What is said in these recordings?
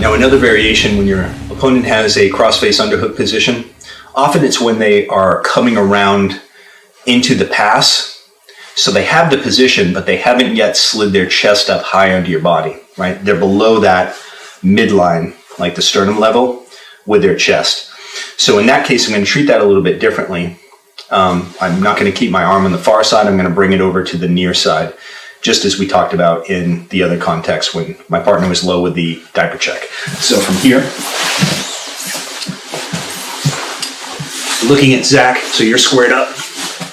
Now another variation when your opponent has a crossface underhook position, often it's when they are coming around into the pass. So they have the position, but they haven't yet slid their chest up high onto your body, right? They're below that midline, like the sternum level, with their chest. So in that case, I'm going to treat that a little bit differently. I'm not going to keep my arm on the far side. I'm going to bring it over to the near side, just as we talked about in the other context when my partner was low with the diaper check. So from here, looking at Zach, so you're squared up,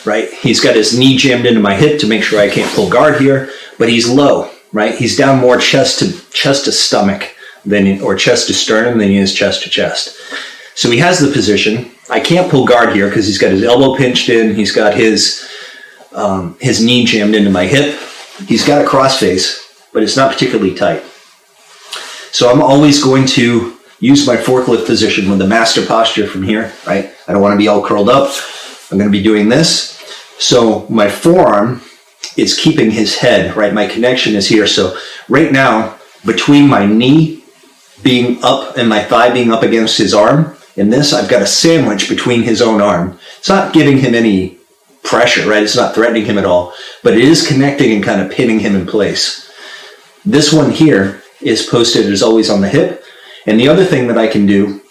right? He's got his knee jammed into my hip to make sure I can't pull guard here, but he's low, right? He's down more chest to stomach or chest to sternum than he is chest to chest. So he has the position. I can't pull guard here because he's got his elbow pinched in. He's got his knee jammed into my hip. He's got a crossface, but it's not particularly tight. So I'm always going to use my forklift position with the master posture from here, right? I don't want to be all curled up. I'm going to be doing this. So my forearm is keeping his head, right? My connection is here. So right now, between my knee being up and my thigh being up against his arm, in this, I've got a sandwich between his own arm. It's not giving him any pressure, right? It's not threatening him at all, but it is connecting and kind of pinning him in place. This one here is posted as always on the hip. And the other thing that I can do,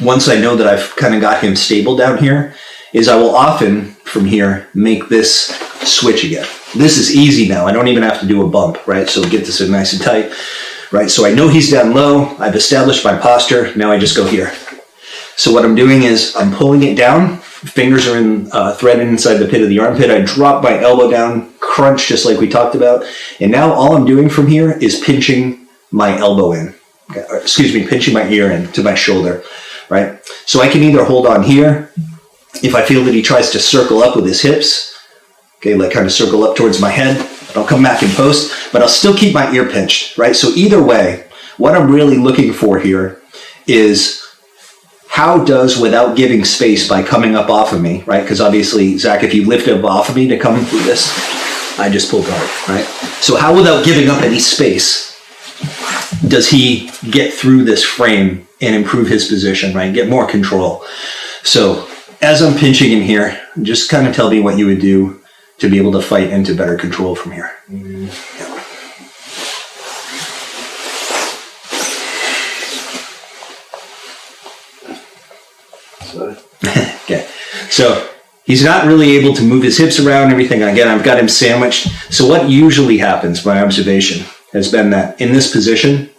once I know that I've kind of got him stable down here, is I will often, from here, make this switch again. This is easy now. I don't even have to do a bump, right? So get this in nice and tight, right? So I know he's down low. I've established my posture. Now I just go here. So what I'm doing is I'm pulling it down. Fingers are threaded inside the pit of the armpit. I drop my elbow down, crunch just like we talked about. And now all I'm doing from here is pinching my elbow in. Pinching my ear in to my shoulder, right? So I can either hold on here. If I feel that he tries to circle up with his hips, okay, like kind of circle up towards my head, I'll come back in post, but I'll still keep my ear pinched, right? So either way, what I'm really looking for here is how does, without giving space by coming up off of me, right? Because obviously, Zach, if you lift up off of me to come through this, I just pull guard, right? So how, without giving up any space, does he get through this frame and improve his position, right? Get more control. So as I'm pinching him here, just kind of tell me what you would do to be able to fight into better control from here. Yeah. Okay, so he's not really able to move his hips around, everything. Again, I've got him sandwiched. So what usually happens, my observation, has been that in this position,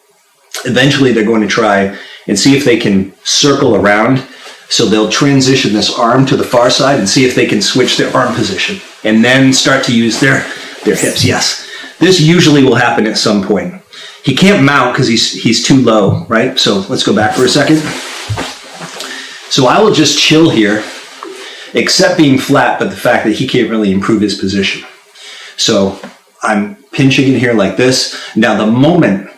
eventually they're going to try and see if they can circle around. So they'll transition this arm to the far side and see if they can switch their arm position and then start to use their hips. Yes, this usually will happen at some point. He can't mount because he's too low, right? So let's go back for a second. So I will just chill here, except being flat, but the fact that he can't really improve his position. So I'm pinching in here like this. Now the moment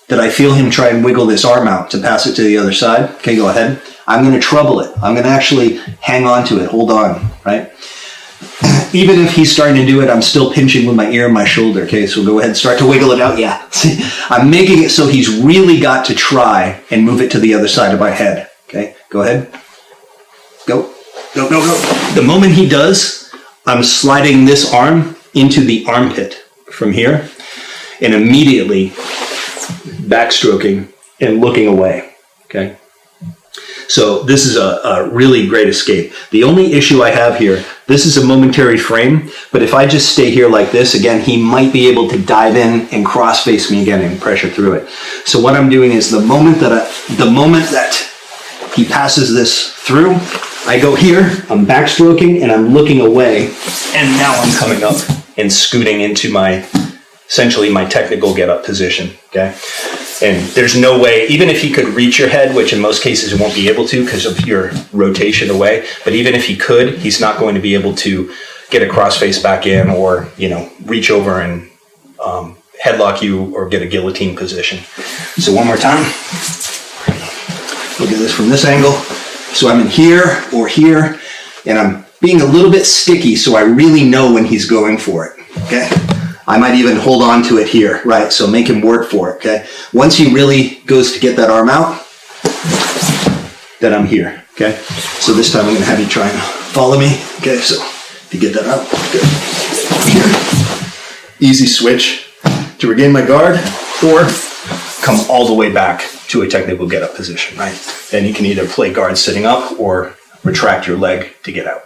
that I feel him try and wiggle this arm out to pass it to the other side, okay, go ahead. I'm going to trouble it. I'm going to actually hang on to it, hold on, right? Even if he's starting to do it, I'm still pinching with my ear and my shoulder, okay? So go ahead and start to wiggle it out, yeah. See, I'm making it so he's really got to try and move it to the other side of my head, okay? Go ahead. Go. Go, go, go. The moment he does, I'm sliding this arm into the armpit from here and immediately backstroking and looking away, okay? So this is a really great escape. The only issue I have here, this is a momentary frame, but if I just stay here like this, again, he might be able to dive in and cross face me again and pressure through it. So what I'm doing is the moment that he passes this through, I go here, I'm backstroking and I'm looking away, and now I'm coming up and scooting into essentially my technical get-up position, okay? And there's no way, even if he could reach your head, which in most cases he won't be able to because of your rotation away, but even if he could, he's not going to be able to get a crossface back in or, reach over and headlock you or get a guillotine position. So one more time. Look at this from this angle. So I'm in here or here, and I'm being a little bit sticky so I really know when he's going for it, okay? I might even hold on to it here, right? So make him work for it, okay? Once he really goes to get that arm out, then I'm here, okay? So this time I'm gonna have you try and follow me, okay? So if you get that out, good. Here. Easy switch to regain my guard, or come all the way back to a technical get up position, right? Then you can either play guard sitting up or retract your leg to get out.